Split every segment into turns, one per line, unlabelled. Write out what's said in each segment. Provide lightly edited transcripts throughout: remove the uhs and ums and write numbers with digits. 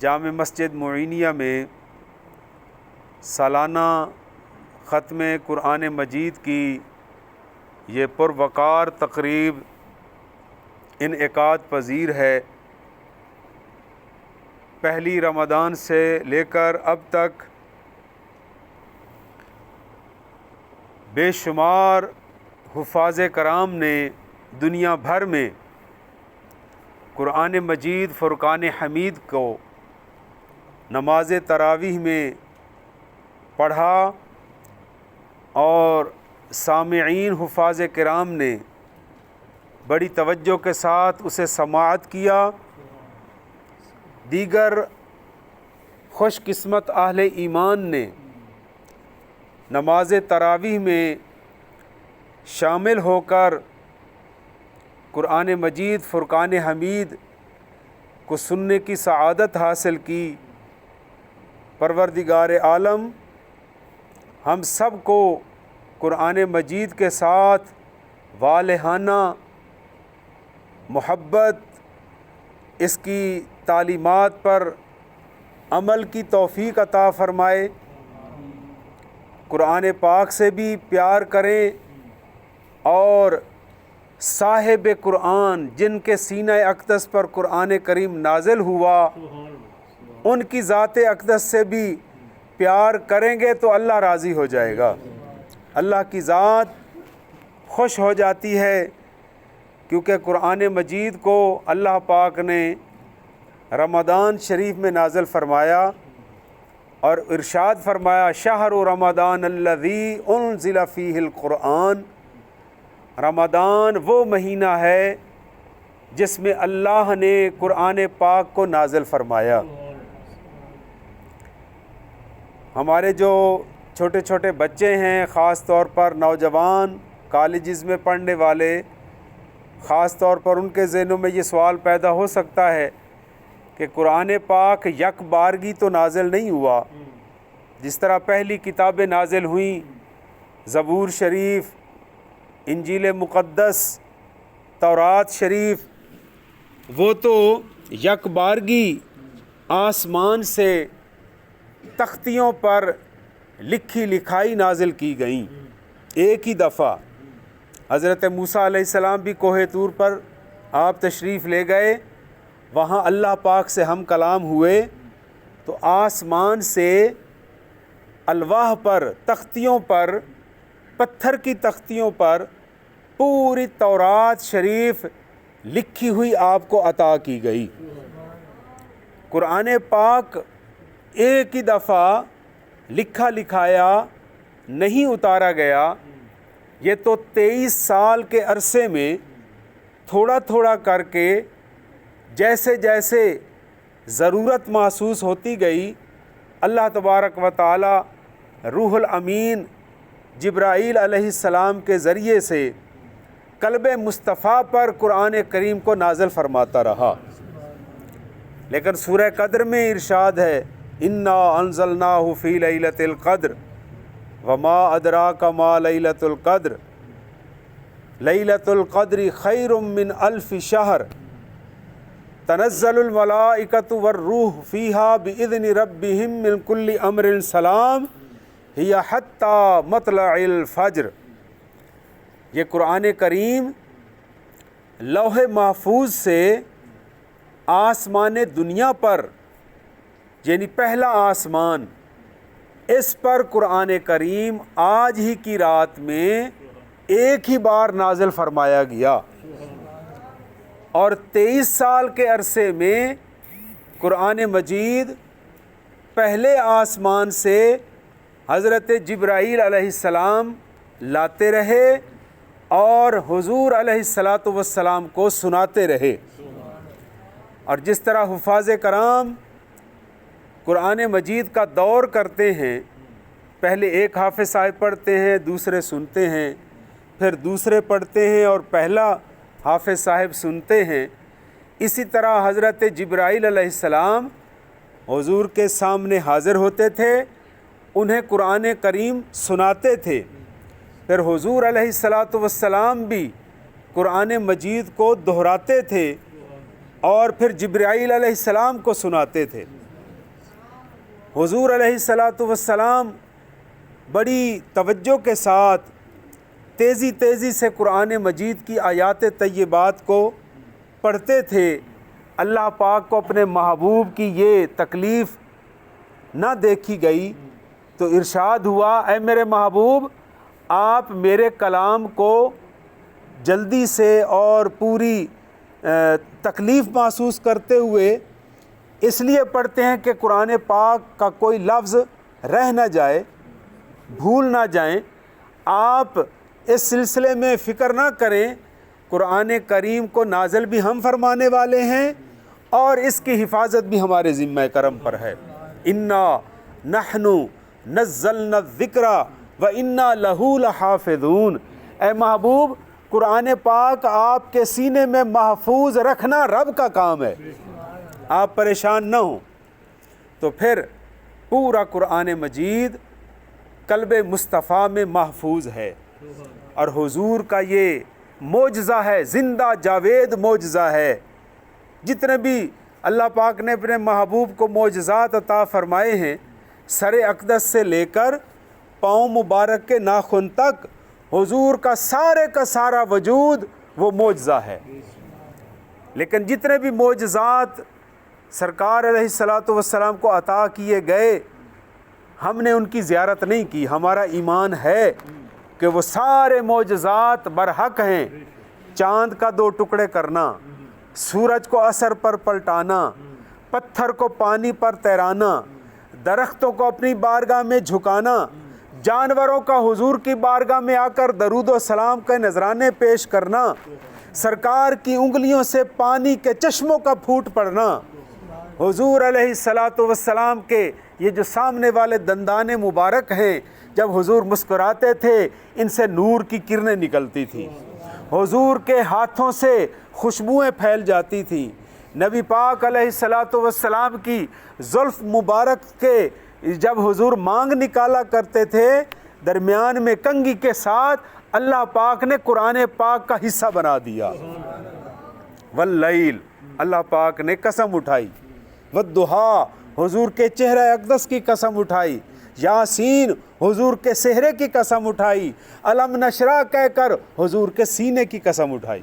جامع مسجد معینیہ میں سالانہ ختم قرآن مجید کی یہ پروقار تقریب انعقاد پذیر ہے۔ پہلی رمضان سے لے کر اب تک بے شمار حفاظ کرام نے دنیا بھر میں قرآن مجید فرقان حمید کو نماز تراویح میں پڑھا اور سامعین حفاظ کرام نے بڑی توجہ کے ساتھ اسے سماعت کیا۔ دیگر خوش قسمت اہل ایمان نے نماز تراویح میں شامل ہو کر قرآن مجید فرقان حمید کو سننے کی سعادت حاصل کی۔ پروردگار عالم ہم سب کو قرآن مجید کے ساتھ والہانہ محبت، اس کی تعلیمات پر عمل کی توفیق عطا فرمائے۔ قرآن پاک سے بھی پیار کریں اور صاحب قرآن جن کے سینہ اقدس پر قرآن کریم نازل ہوا ان کی ذات اقدس سے بھی پیار کریں گے تو اللہ راضی ہو جائے گا، اللہ کی ذات خوش ہو جاتی ہے، کیونکہ قرآن مجید کو اللہ پاک نے رمضان شریف میں نازل فرمایا اور ارشاد فرمایا شہر رمضان الذی انزل فیہ القرآن، رمضان وہ مہینہ ہے جس میں اللہ نے قرآن پاک کو نازل فرمایا۔ ہمارے جو چھوٹے چھوٹے بچے ہیں، خاص طور پر نوجوان کالجز میں پڑھنے والے، خاص طور پر ان کے ذہنوں میں یہ سوال پیدا ہو سکتا ہے کہ قرآن پاک یک بارگی تو نازل نہیں ہوا، جس طرح پہلی کتابیں نازل ہوئیں، زبور شریف، انجیل مقدس، تورات شریف، وہ تو یک بارگی آسمان سے تختیوں پر لکھی لکھائی نازل کی گئیں۔ ایک ہی دفعہ حضرت موسیٰ علیہ السلام بھی کوہ طور پر آپ تشریف لے گئے، وہاں اللہ پاک سے ہم کلام ہوئے تو آسمان سے الواح پر، تختیوں پر، پتھر کی تختیوں پر پوری تورات شریف لکھی ہوئی آپ کو عطا کی گئی۔ قرآن پاک ایک ہی دفعہ لکھا لکھایا نہیں اتارا گیا، یہ تو 23 سال کے عرصے میں تھوڑا تھوڑا کر کے جیسے جیسے ضرورت محسوس ہوتی گئی، اللہ تبارک و تعالی روح الامین جبرائیل علیہ السلام کے ذریعے سے قلب مصطفیٰ پر قرآن کریم کو نازل فرماتا رہا۔ لیکن سورہ قدر میں ارشاد ہے انا انزلناہ فی لیلۃ القدر وما ادراک ما لیلۃ القدر لیلۃ القدر خیر من الف شہر تنزل الملائکۃ والروح فیہا باذن ربہم من کل امر سلام ہی حتی مطلع الفجر۔ یہ قرآن کریم لوح محفوظ سے آسمان دنیا پر، یعنی پہلا آسمان، اس پر قرآن کریم آج ہی کی رات میں ایک ہی بار نازل فرمایا گیا، اور 23 سال کے عرصے میں قرآن مجید پہلے آسمان سے حضرت جبرائیل علیہ السلام لاتے رہے اور حضور علیہ السلام کو سناتے رہے۔ اور جس طرح حفاظ کرام قرآن مجید کا دور کرتے ہیں، پہلے ایک حافظ صاحب پڑھتے ہیں، دوسرے سنتے ہیں، پھر دوسرے پڑھتے ہیں اور پہلا حافظ صاحب سنتے ہیں، اسی طرح حضرت جبرائیل علیہ السلام حضور کے سامنے حاضر ہوتے تھے، انہیں قرآن کریم سناتے تھے، پھر حضور علیہ السلام بھی قرآن مجید کو دہراتے تھے اور پھر جبرائیل علیہ السلام کو سناتے تھے۔ حضور علیہ الصلاۃ والسلام بڑی توجہ کے ساتھ تیزی سے قرآن مجید کی آیات طیبات کو پڑھتے تھے۔ اللہ پاک کو اپنے محبوب کی یہ تکلیف نہ دیکھی گئی تو ارشاد ہوا، اے میرے محبوب آپ میرے کلام کو جلدی سے اور پوری تکلیف محسوس کرتے ہوئے اس لیے پڑھتے ہیں کہ قرآن پاک کا کوئی لفظ رہ نہ جائے، بھول نہ جائیں۔ آپ اس سلسلے میں فکر نہ کریں، قرآن کریم کو نازل بھی ہم فرمانے والے ہیں اور اس کی حفاظت بھی ہمارے ذمہ کرم پر ہے۔ انا نحن نزلنا الذکر وانا لہ لحافظون۔ اے محبوب قرآن پاک آپ کے سینے میں محفوظ رکھنا رب کا کام ہے، آپ پریشان نہ ہوں۔ تو پھر پورا قرآن مجید قلب مصطفیٰ میں محفوظ ہے، اور حضور کا یہ معجزہ ہے، زندہ جاوید معجزہ ہے۔ جتنے بھی اللہ پاک نے اپنے محبوب کو معجزات عطا فرمائے ہیں، سر اقدس سے لے کر پاؤں مبارک کے ناخن تک حضور کا سارا وجود وہ معجزہ ہے۔ لیکن جتنے بھی معجزات سرکار علیہ الصلاۃ والسلام کو عطا کیے گئے، ہم نے ان کی زیارت نہیں کی۔ ہمارا ایمان ہے کہ وہ سارے معجزات برحق ہیں۔ چاند کا 2 ٹکڑے کرنا، سورج کو اثر پر پلٹانا، پتھر کو پانی پر تیرانا، درختوں کو اپنی بارگاہ میں جھکانا، جانوروں کا حضور کی بارگاہ میں آ کر درود و سلام کے نذرانے پیش کرنا، سرکار کی انگلیوں سے پانی کے چشموں کا پھوٹ پڑنا، حضور علیہ الصلاۃ والسلام کے یہ جو سامنے والے دندان مبارک ہیں، جب حضور مسکراتے تھے ان سے نور کی کرنیں نکلتی تھیں، حضور کے ہاتھوں سے خوشبوئیں پھیل جاتی تھیں، نبی پاک علیہ الصلاۃ والسلام کی زلف مبارک کے جب حضور مانگ نکالا کرتے تھے، درمیان میں کنگھی کے ساتھ اللہ پاک نے قرآن پاک کا حصہ بنا دیا۔ واللیل، اللہ پاک نے قسم اٹھائی، والضحیٰ، حضور کے چہرہ اقدس کی قسم اٹھائی، یاسین، حضور کے چہرے کی قسم اٹھائی، الم نشرح کہہ کر حضور کے سینے کی قسم اٹھائی۔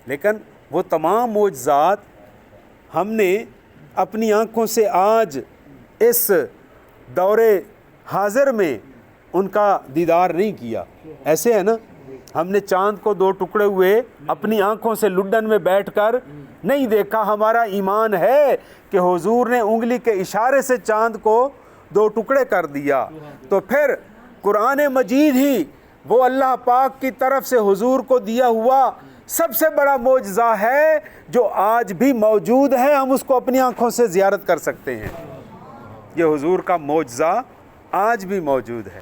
لیکن وہ تمام معجزات ہم نے اپنی آنکھوں سے آج اس دور حاضر میں ان کا دیدار نہیں کیا۔ ایسے ہے نا، ہم نے چاند کو 2 ٹکڑے ہوئے اپنی آنکھوں سے لڈن میں بیٹھ کر نہیں دیکھا۔ ہمارا ایمان ہے کہ حضور نے انگلی کے اشارے سے چاند کو 2 ٹکڑے کر دیا۔ تو پھر قرآن مجید ہی وہ اللہ پاک کی طرف سے حضور کو دیا ہوا سب سے بڑا معجزہ ہے جو آج بھی موجود ہے، ہم اس کو اپنی آنکھوں سے زیارت کر سکتے ہیں۔ یہ حضور کا معجزہ آج بھی موجود ہے،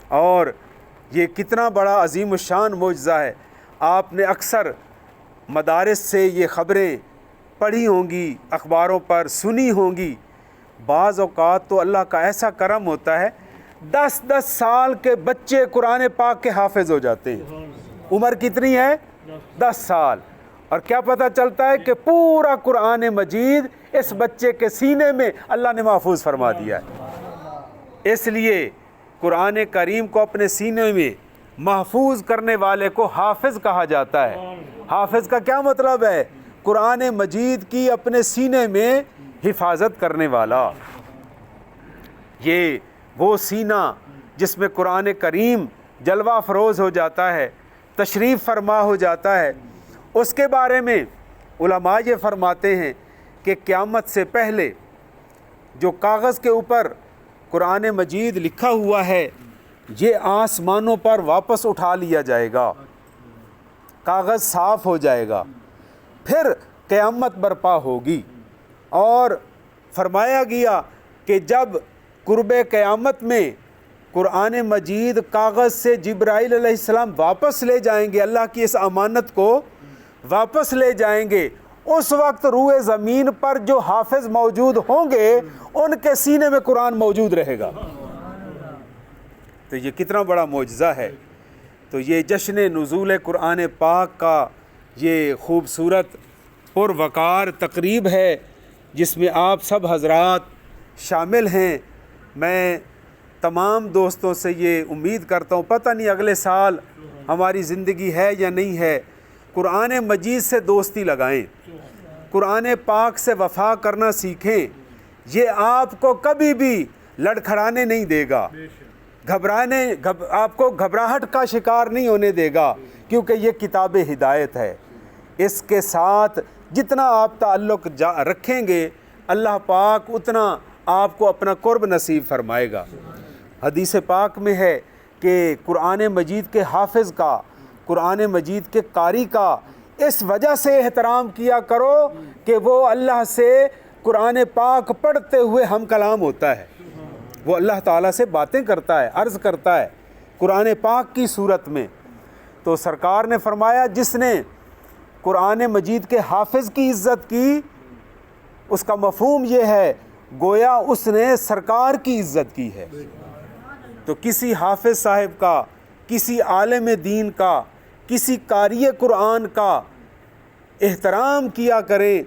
اور یہ کتنا بڑا عظیم الشان معجزہ ہے۔ آپ نے اکثر مدارس سے یہ خبریں پڑھی ہوں گی، اخباروں پر سنی ہوں گی۔ بعض اوقات تو اللہ کا ایسا کرم ہوتا ہے، 10 سال کے بچے قرآن پاک کے حافظ ہو جاتے ہیں۔ عمر کتنی ہے؟ 10 سال، اور کیا پتہ چلتا ہے کہ پورا قرآن مجید اس بچے کے سینے میں اللہ نے محفوظ فرما دیا ہے۔ اس لیے قرآن کریم کو اپنے سینے میں محفوظ کرنے والے کو حافظ کہا جاتا ہے۔ حافظ کا کیا مطلب ہے؟ قرآن مجید کی اپنے سینے میں حفاظت کرنے والا۔ یہ وہ سینہ جس میں قرآن کریم جلوہ افروز ہو جاتا ہے، تشریف فرما ہو جاتا ہے۔ اس کے بارے میں علماء یہ فرماتے ہیں کہ قیامت سے پہلے جو کاغذ کے اوپر قرآن مجید لکھا ہوا ہے، یہ آسمانوں پر واپس اٹھا لیا جائے گا، کاغذ صاف ہو جائے گا، پھر قیامت برپا ہوگی۔ اور فرمایا گیا کہ جب قرب قیامت میں قرآن مجید کاغذ سے جبرائیل علیہ السلام واپس لے جائیں گے، اللہ کی اس امانت کو واپس لے جائیں گے، اس وقت روئے زمین پر جو حافظ موجود ہوں گے ان کے سینے میں قرآن موجود رہے گا۔ تو یہ کتنا بڑا معجزہ ہے۔ تو یہ جشن نزول قرآن پاک کا یہ خوبصورت پروقار تقریب ہے، جس میں آپ سب حضرات شامل ہیں۔ میں تمام دوستوں سے یہ امید کرتا ہوں، پتہ نہیں اگلے سال ہماری زندگی ہے یا نہیں ہے، قرآن مجید سے دوستی لگائیں، قرآن پاک سے وفا کرنا سیکھیں۔ یہ آپ کو کبھی بھی لڑکھڑانے نہیں دے گا، آپ کو گھبراہٹ کا شکار نہیں ہونے دے گا، کیونکہ یہ کتاب ہدایت ہے۔ اس کے ساتھ جتنا آپ تعلق رکھیں گے، اللہ پاک اتنا آپ کو اپنا قرب نصیب فرمائے گا۔ حدیث پاک میں ہے کہ قرآن مجید کے حافظ کا، قرآن مجید کے قاری کا اس وجہ سے احترام کیا کرو کہ وہ اللہ سے قرآن پاک پڑھتے ہوئے ہم کلام ہوتا ہے، وہ اللہ تعالیٰ سے باتیں کرتا ہے، عرض کرتا ہے قرآن پاک کی صورت میں۔ تو سرکار نے فرمایا جس نے قرآن مجید کے حافظ کی عزت کی، اس کا مفہوم یہ ہے گویا اس نے سرکار کی عزت کی ہے۔ تو کسی حافظ صاحب کا، کسی عالم دین کا، کسی قاری قرآن کا احترام کیا کریں،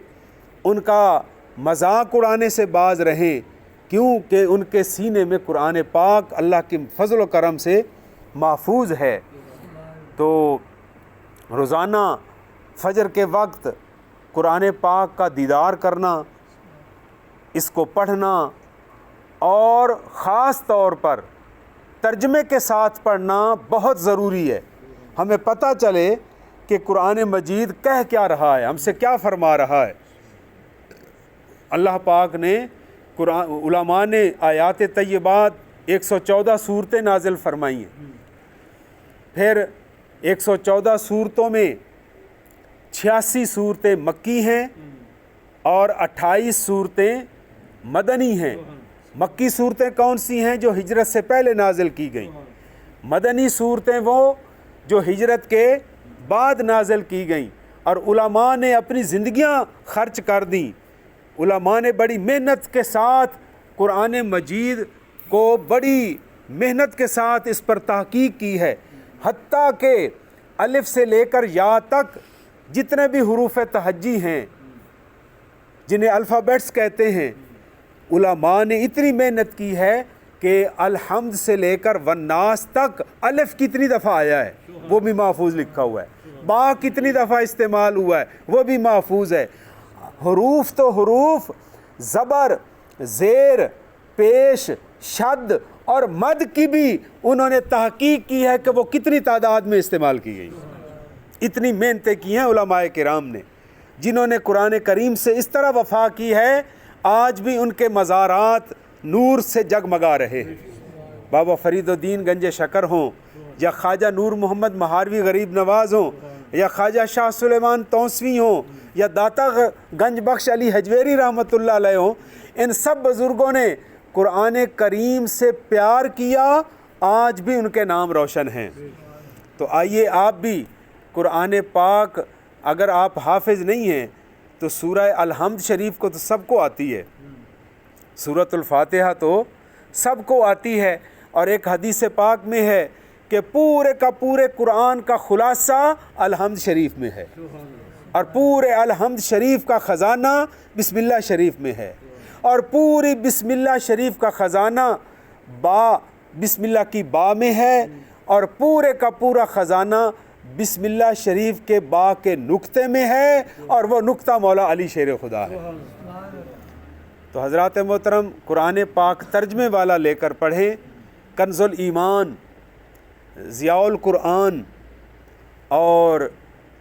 ان کا مذاق اڑانے سے باز رہیں، کیونکہ ان کے سینے میں قرآن پاک اللہ کے فضل و کرم سے محفوظ ہے۔ تو روزانہ فجر کے وقت قرآن پاک کا دیدار کرنا، اس کو پڑھنا، اور خاص طور پر ترجمے کے ساتھ پڑھنا بہت ضروری ہے۔ ہمیں پتہ چلے کہ قرآن مجید کہہ کیا رہا ہے، ہم سے کیا فرما رہا ہے۔ اللہ پاک نے علماء نے آیات طیبات 114 صورتیں نازل فرمائی ہیں، پھر 114 صورتوں میں 86 صورتیں مکی ہیں اور 28 صورتیں مدنی ہیں۔ مکی صورتیں کون سی ہیں؟ جو ہجرت سے پہلے نازل کی گئیں۔ مدنی صورتیں وہ جو ہجرت کے بعد نازل کی گئیں، اور علماء نے اپنی زندگیاں خرچ کر دیں، علماء نے بڑی محنت کے ساتھ قرآن مجید کو بڑی محنت کے ساتھ اس پر تحقیق کی ہے، حتیٰ کہ الف سے لے کر یا تک جتنے بھی حروف تہجی ہیں، جنہیں الفابیٹس کہتے ہیں، علماء نے اتنی محنت کی ہے کہ الحمد سے لے کر والناس تک الف کتنی دفعہ آیا ہے وہ بھی محفوظ لکھا ہوا ہے، با کتنی دفعہ استعمال ہوا ہے وہ بھی محفوظ ہے۔ حروف تو حروف، زبر، زیر، پیش، شد اور مد کی بھی انہوں نے تحقیق کی ہے کہ وہ کتنی تعداد میں استعمال کی گئی۔ اتنی محنتیں کی ہیں علماء کرام نے، جنہوں نے قرآن کریم سے اس طرح وفا کی ہے، آج بھی ان کے مزارات نور سے جگمگا رہے ہیں۔ بابا فرید الدین گنج شکر ہوں، یا خواجہ نور محمد مہاروی غریب نواز ہوں، یا خواجہ شاہ سلیمان توسوی ہوں، یا داتا گنج بخش علی حجویری رحمۃ اللہ علیہ ہوں، ان سب بزرگوں نے قرآن کریم سے پیار کیا، آج بھی ان کے نام روشن ہیں۔ تو آئیے آپ بھی قرآن پاک، اگر آپ حافظ نہیں ہیں تو سورہ الحمد شریف کو تو سب کو آتی ہے، سورۃ الفاتحہ تو سب کو آتی ہے، اور ایک حدیث پاک میں ہے کہ پورے کا پورے قرآن کا خلاصہ الحمد شریف میں ہے، اور پورے الحمد شریف کا خزانہ بسم اللہ شریف میں ہے، اور پوری بسم اللہ شریف کا خزانہ بسم اللہ کی با میں ہے، اور پورے کا پورا خزانہ بسم اللہ شریف کے با کے نقطے میں ہے، اور وہ نقطہ مولا علی شیر خدا ہے۔ تو حضرات محترم، قرآن پاک ترجمے والا لے کر پڑھیں، کنز الایمان، ضیاء القرآن، اور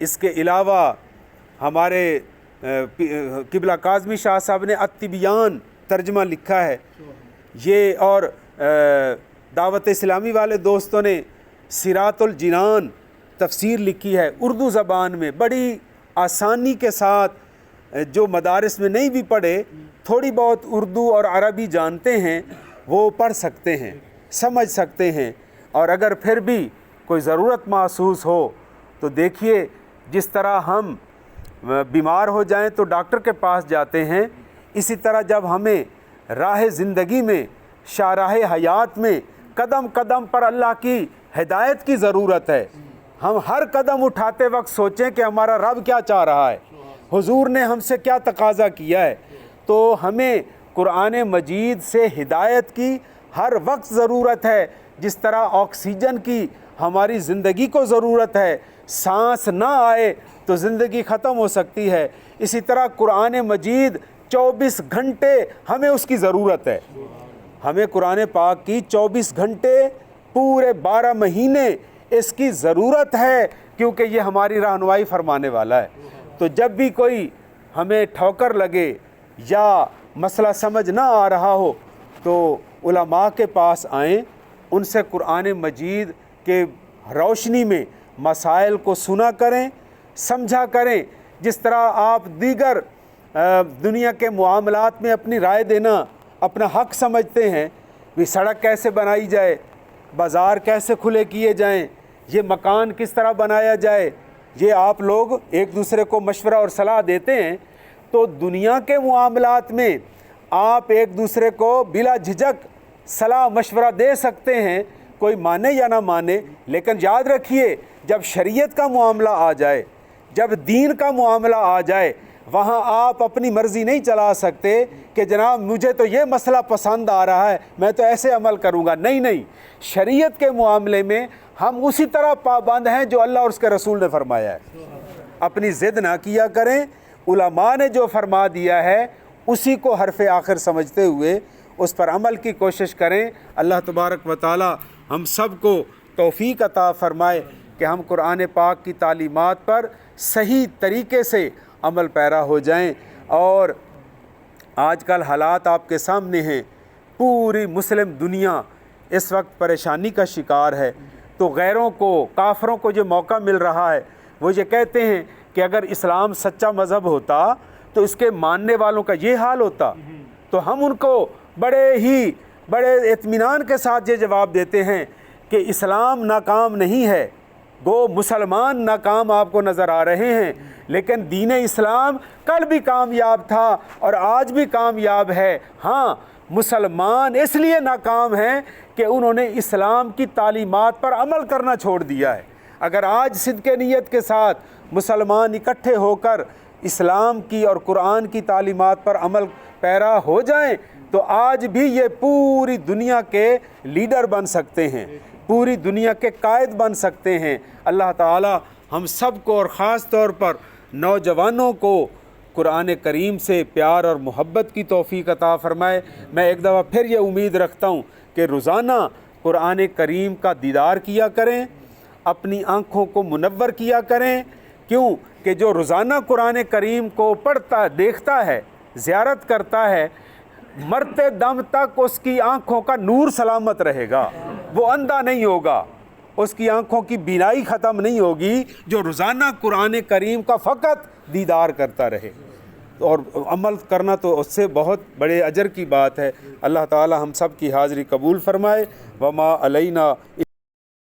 اس کے علاوہ ہمارے قبلہ کاظمی شاہ صاحب نے التبیان ترجمہ لکھا ہے یہ، اور دعوت اسلامی والے دوستوں نے صراط الجنان تفسیر لکھی ہے اردو زبان میں، بڑی آسانی کے ساتھ۔ جو مدارس میں نہیں بھی پڑھے، تھوڑی بہت اردو اور عربی جانتے ہیں، وہ پڑھ سکتے ہیں، سمجھ سکتے ہیں، اور اگر پھر بھی کوئی ضرورت محسوس ہو تو دیکھیے، جس طرح ہم بیمار ہو جائیں تو ڈاکٹر کے پاس جاتے ہیں، اسی طرح جب ہمیں راہ زندگی میں، شاہراہ حیات میں قدم قدم پر اللہ کی ہدایت کی ضرورت ہے، ہم ہر قدم اٹھاتے وقت سوچیں کہ ہمارا رب کیا چاہ رہا ہے، حضور نے ہم سے کیا تقاضا کیا ہے، تو ہمیں قرآن مجید سے ہدایت کی ہر وقت ضرورت ہے، جس طرح آکسیجن کی ہماری زندگی کو ضرورت ہے، سانس نہ آئے تو زندگی ختم ہو سکتی ہے، اسی طرح قرآن مجید 24 گھنٹے ہمیں اس کی ضرورت ہے۔ ہمیں قرآن پاک کی 24 گھنٹے پورے 12 مہینے اس کی ضرورت ہے، کیونکہ یہ ہماری رہنمائی فرمانے والا ہے۔ تو جب بھی کوئی ہمیں ٹھوکر لگے یا مسئلہ سمجھ نہ آ رہا ہو تو علماء کے پاس آئیں، ان سے قرآن مجید کے روشنی میں مسائل کو سنا کریں، سمجھا کریں۔ جس طرح آپ دیگر دنیا کے معاملات میں اپنی رائے دینا اپنا حق سمجھتے ہیں، بھی سڑک کیسے بنائی جائے، بازار کیسے کھلے کیے جائیں، یہ مکان کس طرح بنایا جائے، یہ آپ لوگ ایک دوسرے کو مشورہ اور صلاح دیتے ہیں، تو دنیا کے معاملات میں آپ ایک دوسرے کو بلا جھجک صلاح مشورہ دے سکتے ہیں، کوئی مانے یا نہ مانے، لیکن یاد رکھیے جب شریعت کا معاملہ آ جائے، جب دین کا معاملہ آ جائے، وہاں آپ اپنی مرضی نہیں چلا سکتے کہ جناب مجھے تو یہ مسئلہ پسند آ رہا ہے میں تو ایسے عمل کروں گا۔ نہیں، شریعت کے معاملے میں ہم اسی طرح پابند ہیں جو اللہ اور اس کے رسول نے فرمایا ہے۔ اپنی ضد نہ کیا کریں، علماء نے جو فرما دیا ہے اسی کو حرف آخر سمجھتے ہوئے اس پر عمل کی کوشش کریں۔ اللہ تبارک و تعالی ہم سب کو توفیق عطا فرمائے کہ ہم قرآن پاک کی تعلیمات پر صحیح طریقے سے عمل پیرا ہو جائیں۔ اور آج کل حالات آپ کے سامنے ہیں، پوری مسلم دنیا اس وقت پریشانی کا شکار ہے، تو غیروں کو، کافروں کو جو موقع مل رہا ہے وہ یہ کہتے ہیں کہ اگر اسلام سچا مذہب ہوتا تو اس کے ماننے والوں کا یہ حال ہوتا، تو ہم ان کو بڑے اطمینان کے ساتھ یہ جواب دیتے ہیں کہ اسلام ناکام نہیں ہے، گو مسلمان ناکام آپ کو نظر آ رہے ہیں، لیکن دین اسلام کل بھی کامیاب تھا اور آج بھی کامیاب ہے۔ ہاں، مسلمان اس لیے ناکام ہیں کہ انہوں نے اسلام کی تعلیمات پر عمل کرنا چھوڑ دیا ہے۔ اگر آج صدق نیت کے ساتھ مسلمان اکٹھے ہو کر اسلام کی اور قرآن کی تعلیمات پر عمل پیرا ہو جائیں تو آج بھی یہ پوری دنیا کے لیڈر بن سکتے ہیں، پوری دنیا کے قائد بن سکتے ہیں۔ اللہ تعالی ہم سب کو اور خاص طور پر نوجوانوں کو قرآن کریم سے پیار اور محبت کی توفیق عطا فرمائے۔ میں ایک دفعہ پھر یہ امید رکھتا ہوں کہ روزانہ قرآن کریم کا دیدار کیا کریں، اپنی آنکھوں کو منور کیا کریں۔ کیوں کہ جو روزانہ قرآن کریم کو پڑھتا، دیکھتا ہے، زیارت کرتا ہے، مرتے دم تک اس کی آنکھوں کا نور سلامت رہے گا، وہ اندھا نہیں ہوگا، اس کی آنکھوں کی بینائی ختم نہیں ہوگی، جو روزانہ قرآن کریم کا فقط دیدار کرتا رہے۔ اور عمل کرنا تو اس سے بہت بڑے اجر کی بات ہے۔ اللہ تعالی ہم سب کی حاضری قبول فرمائے۔ وما علینا